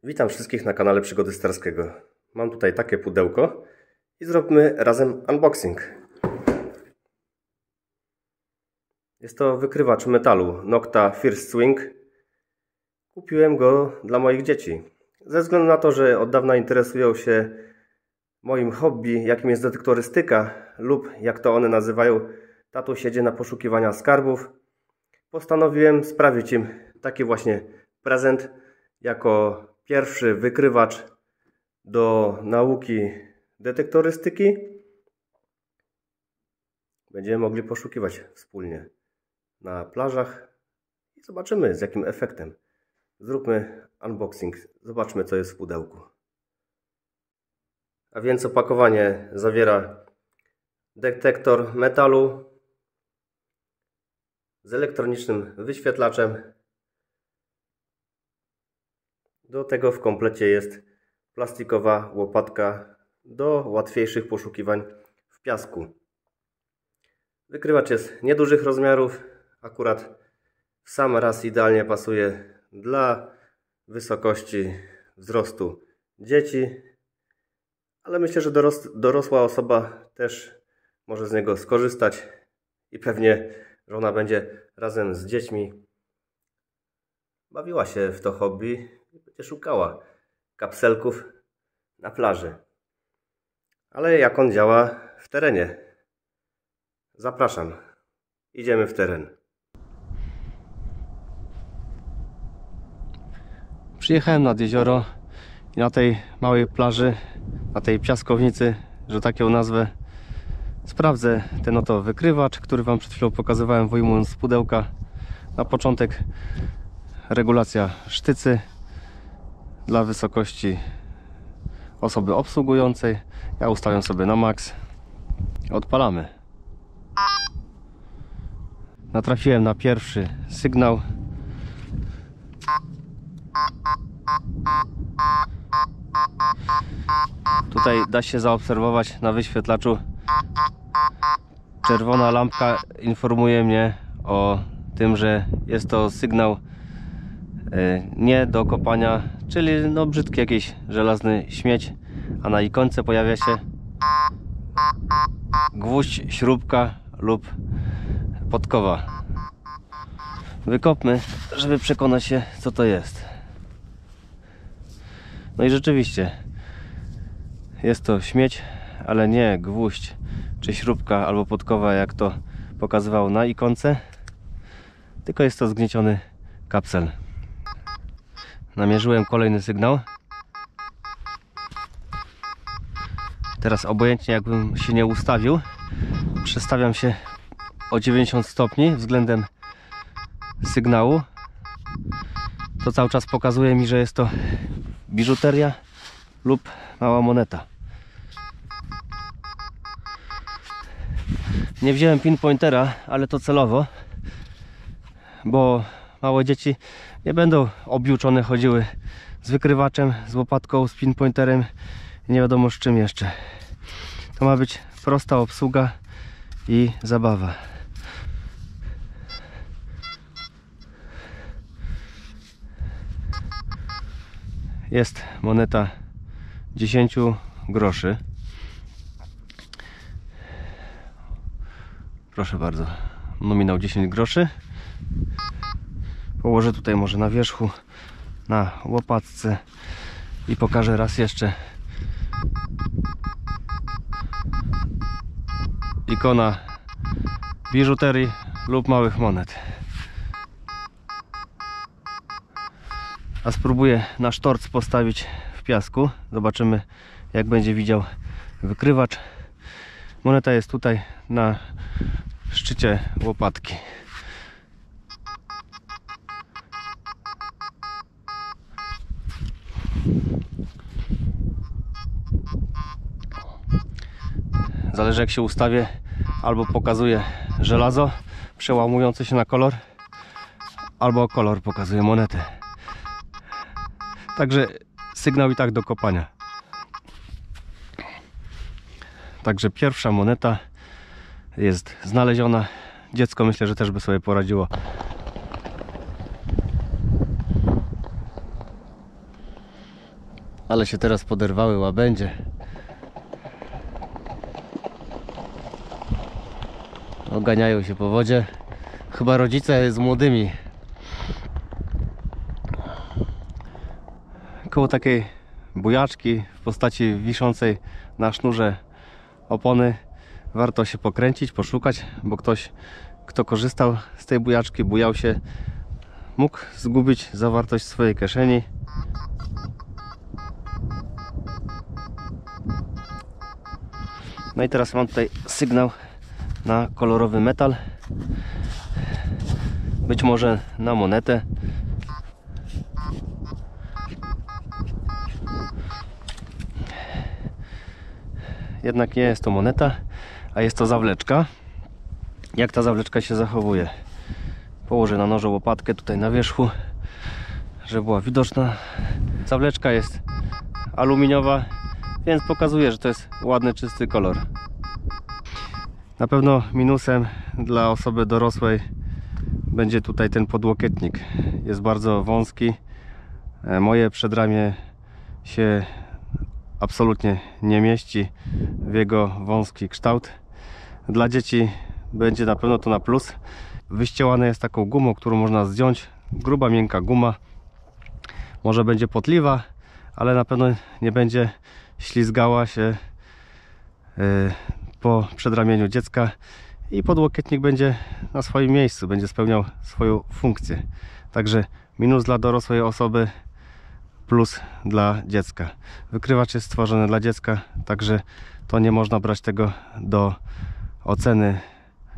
Witam wszystkich na kanale Przygody Starskiego. Mam tutaj takie pudełko i zróbmy razem unboxing. Jest to wykrywacz metalu Nokta First Swing. Kupiłem go dla moich dzieci. Ze względu na to, że od dawna interesują się moim hobby, jakim jest detektorystyka lub jak to one nazywają, tatuś jedzie na poszukiwania skarbów. Postanowiłem sprawić im taki właśnie prezent jako pierwszy wykrywacz do nauki detektorystyki. Będziemy mogli poszukiwać wspólnie na plażach i zobaczymy, z jakim efektem. Zróbmy unboxing, zobaczmy, co jest w pudełku. A więc opakowanie zawiera detektor metalu z elektronicznym wyświetlaczem. Do tego w komplecie jest plastikowa łopatka do łatwiejszych poszukiwań w piasku. Wykrywacz jest niedużych rozmiarów, akurat w sam raz idealnie pasuje dla wysokości wzrostu dzieci, ale myślę, że dorosła osoba też może z niego skorzystać i pewnie żona będzie razem z dziećmi bawiła się w to hobby i będzie szukała kapselków na plaży. Ale jak on działa w terenie? Zapraszam. Idziemy w teren. Przyjechałem nad jezioro i na tej małej plaży, na tej piaskownicy, że tak ją nazwę, sprawdzę ten oto wykrywacz, który Wam przed chwilą pokazywałem, wyjmując z pudełka. Na początek regulacja sztycy dla wysokości osoby obsługującej. Ja ustawiam sobie na maks. Odpalamy. Natrafiłem na pierwszy sygnał. Tutaj da się zaobserwować na wyświetlaczu, czerwona lampka informuje mnie o tym, że jest to sygnał nie do kopania, czyli no brzydki jakiś żelazny śmieć, a na ikonce pojawia się gwóźdź, śrubka lub podkowa. Wykopmy, żeby przekonać się, co to jest. No i rzeczywiście jest to śmieć, ale nie gwóźdź czy śrubka albo podkowa, jak to pokazywał na ikonce, tylko jest to zgnieciony kapsel. Namierzyłem kolejny sygnał. Teraz obojętnie jakbym się nie ustawił, przestawiam się o 90 stopni względem sygnału. To cały czas pokazuje mi, że jest to biżuteria lub mała moneta. Nie wziąłem pinpointera, ale to celowo, bo małe dzieci nie będą objuczone chodziły z wykrywaczem, z łopatką, z pinpointerem i nie wiadomo z czym jeszcze. To ma być prosta obsługa i zabawa. Jest moneta 10 groszy. Proszę bardzo, nominał 10 groszy. Położę tutaj może na wierzchu, na łopatce i pokażę raz jeszcze. Ikona biżuterii lub małych monet. A spróbuję na sztorc postawić w piasku. Zobaczymy, jak będzie widział wykrywacz. Moneta jest tutaj na szczycie łopatki. Zależy, jak się ustawię, albo pokazuje żelazo przełamujące się na kolor, albo kolor pokazuje monetę. Także sygnał i tak do kopania. Także pierwsza moneta jest znaleziona. Dziecko myślę, że też by sobie poradziło. Ale się teraz poderwały łabędzie. Oganiają się po wodzie. Chyba rodzice z młodymi. Koło takiej bujaczki w postaci wiszącej na sznurze opony warto się pokręcić, poszukać, bo ktoś, kto korzystał z tej bujaczki, bujał się, mógł zgubić zawartość swojej kieszeni. No i teraz mam tutaj sygnał na kolorowy metal, być może na monetę. Jednak nie jest to moneta, a jest to zawleczka. Jak ta zawleczka się zachowuje? Położę na nożu łopatkę tutaj na wierzchu, żeby była widoczna. Zawleczka jest aluminiowa, więc pokazuje, że to jest ładny, czysty kolor. Na pewno minusem dla osoby dorosłej będzie tutaj ten podłokietnik. Jest bardzo wąski. Moje przedramię się absolutnie nie mieści w jego wąski kształt. Dla dzieci będzie na pewno to na plus. Wyścielane jest taką gumą, którą można zdjąć. Gruba, miękka guma. Może będzie potliwa, ale na pewno nie będzie ślizgała się po przedramieniu dziecka i podłokietnik będzie na swoim miejscu, będzie spełniał swoją funkcję. Także minus dla dorosłej osoby, plus dla dziecka. Wykrywacz jest stworzony dla dziecka, także to nie można brać tego do oceny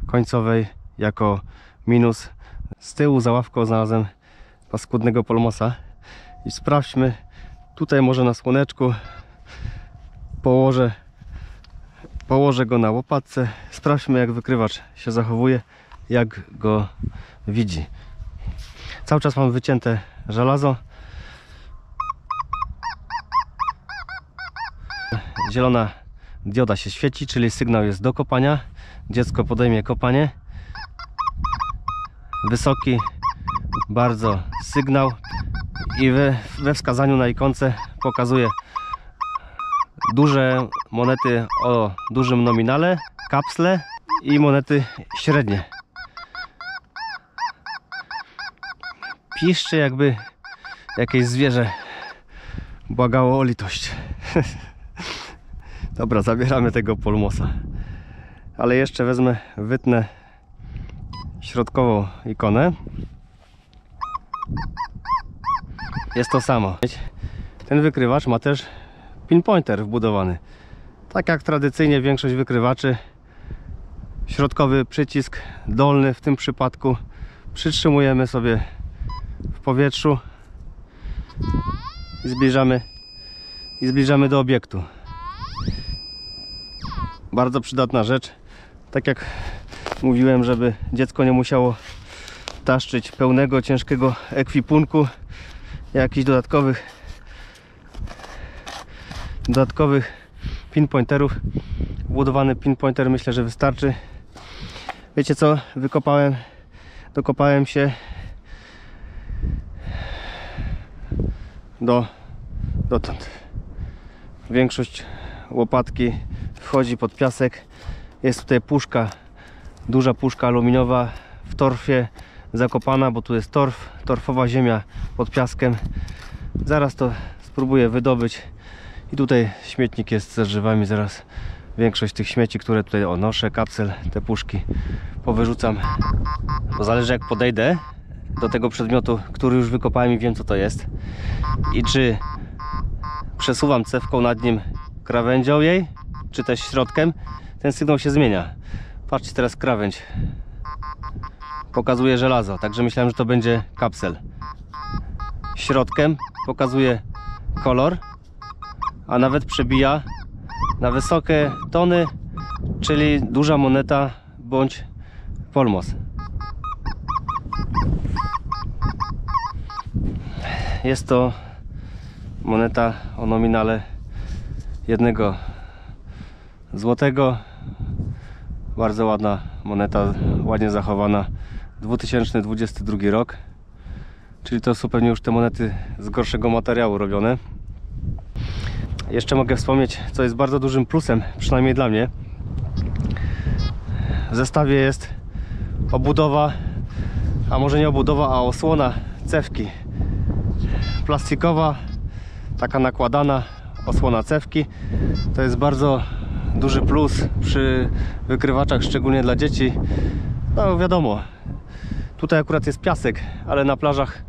końcowej jako minus. Z tyłu za ławką znalazłem paskudnego polmosa i sprawdźmy, tutaj może na słoneczku położę go na łopatce, sprawdźmy, jak wykrywacz się zachowuje, jak go widzi. Cały czas mam wycięte żelazo. Zielona dioda się świeci, czyli sygnał jest do kopania. Dziecko podejmie kopanie. Wysoki bardzo sygnał i we wskazaniu na ikonce pokazuje duże monety o dużym nominale, kapsle i monety średnie. Piszczy, jakby jakieś zwierzę błagało o litość. Dobra, zabieramy tego polmosa. Ale jeszcze wytnę środkową ikonę. Jest to samo. Ten wykrywacz ma też pinpointer wbudowany. Tak jak tradycyjnie większość wykrywaczy, środkowy przycisk dolny w tym przypadku przytrzymujemy sobie w powietrzu i zbliżamy do obiektu. Bardzo przydatna rzecz. Tak jak mówiłem, żeby dziecko nie musiało taszczyć pełnego, ciężkiego ekwipunku, jakichś dodatkowych pinpointerów. Wbudowany pinpointer myślę, że wystarczy. Wiecie co? Dokopałem się dotąd. Większość łopatki wchodzi pod piasek. Jest tutaj puszka, duża puszka aluminiowa w torfie zakopana, bo tu jest torfowa ziemia pod piaskiem. Zaraz to spróbuję wydobyć. I tutaj śmietnik jest ze drzewami. Zaraz większość tych śmieci, które tutaj noszę, kapsel, te puszki powyrzucam. Bo zależy, jak podejdę do tego przedmiotu, który już wykopałem i wiem, co to jest, i czy przesuwam cewką nad nim krawędzią jej, czy też środkiem, ten sygnał się zmienia. Patrzcie, teraz krawędź pokazuje żelazo, także myślałem, że to będzie kapsel. Środkiem pokazuje kolor, a nawet przebija na wysokie tony, czyli duża moneta bądź polmos. Jest to moneta o nominale 1 złotego. Bardzo ładna moneta, ładnie zachowana. 2022 rok. Czyli to są pewnie już te monety z gorszego materiału robione. Jeszcze mogę wspomnieć, co jest bardzo dużym plusem, przynajmniej dla mnie. W zestawie jest obudowa, a może nie obudowa, a osłona cewki. Plastikowa, taka nakładana osłona cewki. To jest bardzo duży plus przy wykrywaczach, szczególnie dla dzieci. No wiadomo, tutaj akurat jest piasek, ale na plażach,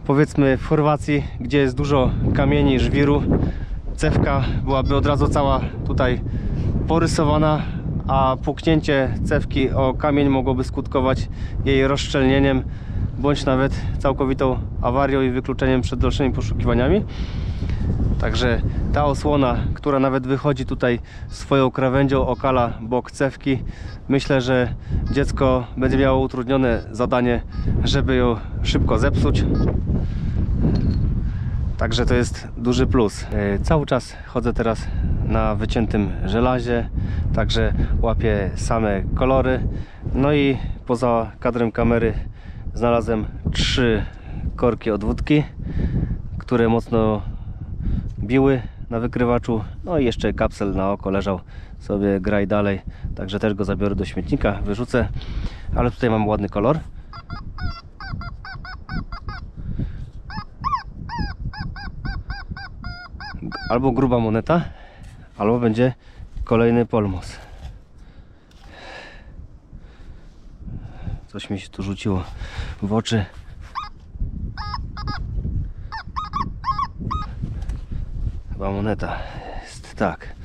powiedzmy w Chorwacji, gdzie jest dużo kamieni, żwiru, cewka byłaby od razu cała tutaj porysowana, a puknięcie cewki o kamień mogłoby skutkować jej rozszczelnieniem, bądź nawet całkowitą awarią i wykluczeniem przed dalszymi poszukiwaniami. Także ta osłona, która nawet wychodzi tutaj swoją krawędzią, okala bok cewki, myślę, że dziecko będzie miało utrudnione zadanie, żeby ją szybko zepsuć. Także to jest duży plus. Cały czas chodzę teraz na wyciętym żelazie, także łapię same kolory. No i poza kadrem kamery znalazłem 3 korki od wódki, które mocno biły na wykrywaczu. No i jeszcze kapsel na oko leżał sobie, graj dalej. Także też go zabiorę do śmietnika, wyrzucę. Ale tutaj mam ładny kolor. Albo gruba moneta, albo będzie kolejny polmos. Coś mi się tu rzuciło w oczy. Chyba moneta jest, tak.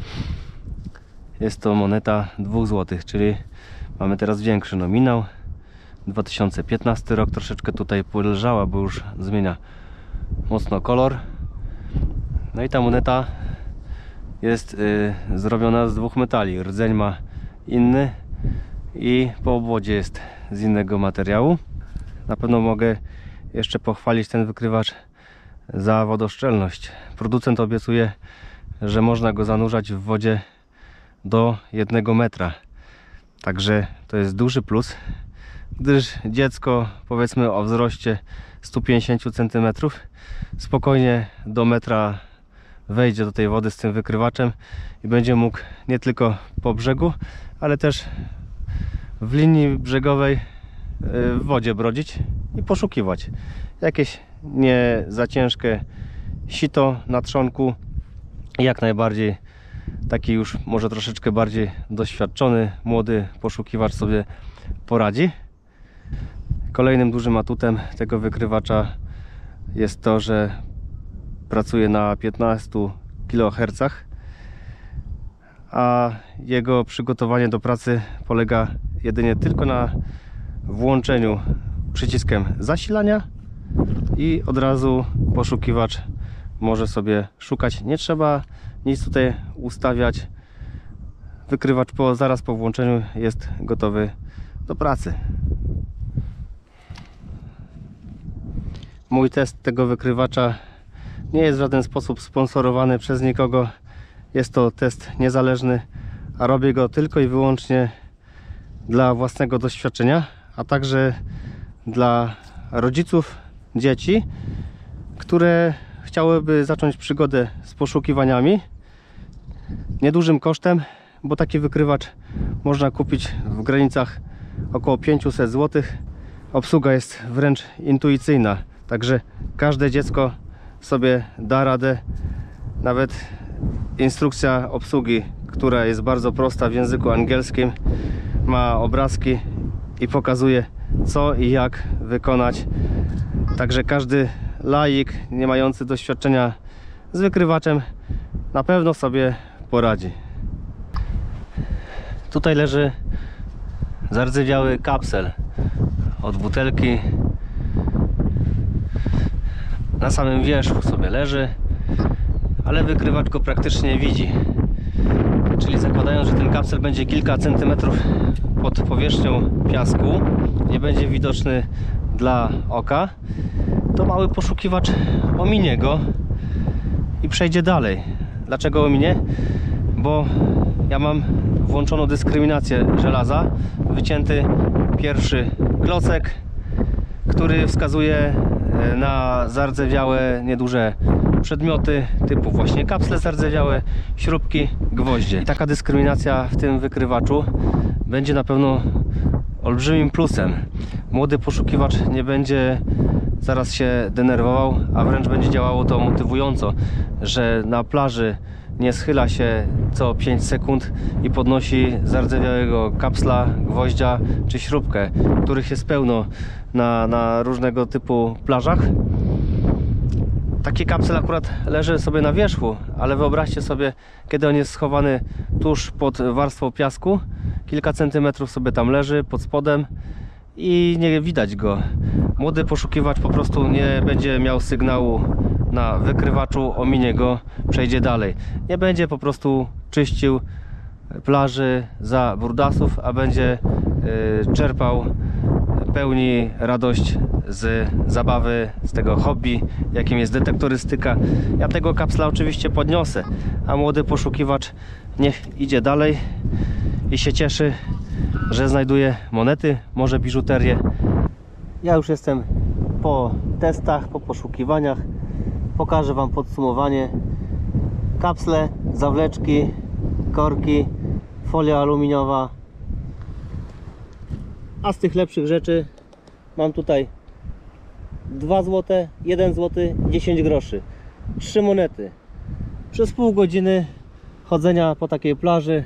Jest to moneta 2 zł, czyli mamy teraz większy nominał. 2015 rok, troszeczkę tutaj poleżała, bo już zmienia mocno kolor. No i ta moneta jest zrobiona z 2 metali. Rdzeń ma inny i po obwodzie jest z innego materiału. Na pewno mogę jeszcze pochwalić ten wykrywacz za wodoszczelność. Producent obiecuje, że można go zanurzać w wodzie do 1 metra. Także to jest duży plus, gdyż dziecko, powiedzmy o wzroście 150 cm, spokojnie do metra wejdzie do tej wody z tym wykrywaczem i będzie mógł nie tylko po brzegu, ale też w linii brzegowej w wodzie brodzić i poszukiwać. Jakieś nie za ciężkie sito na trzonku, jak najbardziej taki już może troszeczkę bardziej doświadczony młody poszukiwacz sobie poradzi. Kolejnym dużym atutem tego wykrywacza jest to, że pracuje na 15 kHz, a jego przygotowanie do pracy polega jedynie tylko na włączeniu przyciskiem zasilania i od razu poszukiwacz może sobie szukać. Nie trzeba nic tutaj ustawiać. Wykrywacz zaraz po włączeniu jest gotowy do pracy. Mój test tego wykrywacza nie jest w żaden sposób sponsorowany przez nikogo. Jest to test niezależny, a robię go tylko i wyłącznie dla własnego doświadczenia, a także dla rodziców dzieci, które chciałyby zacząć przygodę z poszukiwaniami niedużym kosztem, bo taki wykrywacz można kupić w granicach około 500 zł. Obsługa jest wręcz intuicyjna, także każde dziecko sobie da radę. Nawet instrukcja obsługi, która jest bardzo prosta w języku angielskim, ma obrazki i pokazuje, co i jak wykonać. Także każdy laik nie mający doświadczenia z wykrywaczem na pewno sobie poradzi. Tutaj leży zardzewiały kapsel od butelki. Na samym wierzchu sobie leży, ale wykrywacz go praktycznie widzi. Czyli zakładając, że ten kapsel będzie kilka centymetrów pod powierzchnią piasku, nie będzie widoczny dla oka, to mały poszukiwacz ominie go i przejdzie dalej. Dlaczego ominie? Bo ja mam włączoną dyskryminację żelaza, wycięty pierwszy klocek, który wskazuje na zardzewiałe, nieduże przedmioty typu właśnie kapsle zardzewiałe, śrubki, gwoździe. I taka dyskryminacja w tym wykrywaczu będzie na pewno olbrzymim plusem. Młody poszukiwacz nie będzie zaraz się denerwował, a wręcz będzie działało to motywująco, że na plaży nie schyla się co 5 sekund i podnosi zardzewiałego kapsla, gwoździa czy śrubkę, których jest pełno na różnego typu plażach. Taki kapsel akurat leży sobie na wierzchu, ale wyobraźcie sobie, kiedy on jest schowany tuż pod warstwą piasku, kilka centymetrów sobie tam leży pod spodem i nie widać go. Młody poszukiwacz po prostu nie będzie miał sygnału na wykrywaczu, ominie go, przejdzie dalej. Nie będzie po prostu czyścił plaży za brudasów, a będzie czerpał pełni radość z zabawy, z tego hobby, jakim jest detektorystyka. Ja tego kapsla oczywiście podniosę, a młody poszukiwacz niech idzie dalej i się cieszy, że znajduje monety, może biżuterię. Ja już jestem po testach, po poszukiwaniach. Pokażę Wam podsumowanie. Kapsle, zawleczki, korki, folia aluminiowa. A z tych lepszych rzeczy mam tutaj 2 zł, 1 zł, 10 groszy. 3 monety. Przez pół godziny chodzenia po takiej plaży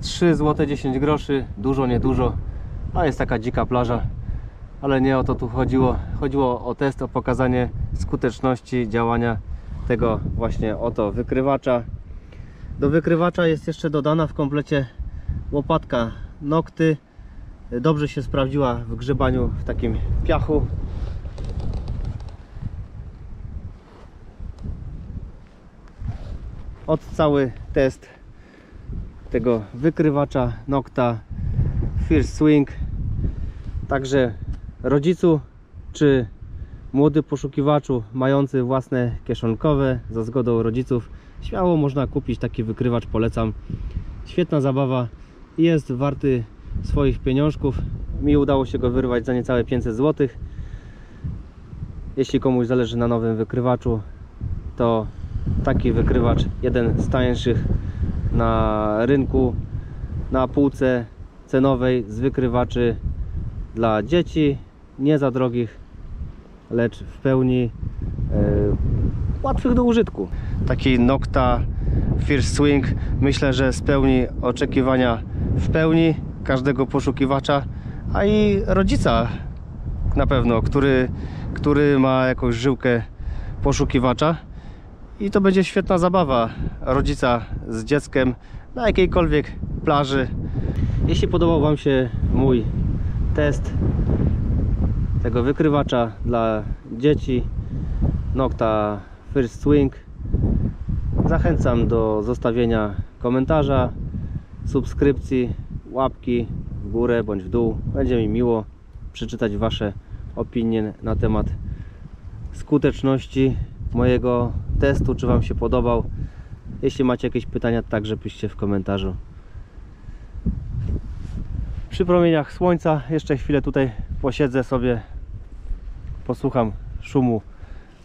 3 zł 10 groszy. Dużo, niedużo. A jest taka dzika plaża. Ale nie o to tu chodziło. Chodziło o test, o pokazanie skuteczności działania tego właśnie oto wykrywacza. Do wykrywacza jest jeszcze dodana w komplecie łopatka Nokty. Dobrze się sprawdziła w grzebaniu w takim piachu. Od cały test tego wykrywacza Nokta First Swing. Także rodzicu czy młody poszukiwaczu mający własne kieszonkowe, za zgodą rodziców, śmiało można kupić taki wykrywacz, polecam. Świetna zabawa, jest warty swoich pieniążków. Mi udało się go wyrwać za niecałe 500 zł. Jeśli komuś zależy na nowym wykrywaczu, to taki wykrywacz, jeden z tańszych na rynku, na półce cenowej z wykrywaczy dla dzieci, nie za drogich, lecz w pełni łatwych do użytku. Taki Nokta First Swing myślę, że spełni oczekiwania w pełni każdego poszukiwacza, a i rodzica na pewno, który ma jakąś żyłkę poszukiwacza, i to będzie świetna zabawa rodzica z dzieckiem na jakiejkolwiek plaży. Jeśli podobał Wam się mój test tego wykrywacza dla dzieci Nokta First Swing, zachęcam do zostawienia komentarza, subskrypcji, łapki w górę bądź w dół. Będzie mi miło przeczytać Wasze opinie na temat skuteczności mojego testu, czy Wam się podobał. Jeśli macie jakieś pytania, także piszcie w komentarzu. Przy promieniach słońca jeszcze chwilę tutaj posiedzę sobie, posłucham szumu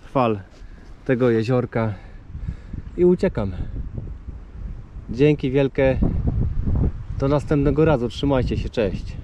fal tego jeziorka i uciekam. Dzięki wielkie, do następnego razu, trzymajcie się, cześć.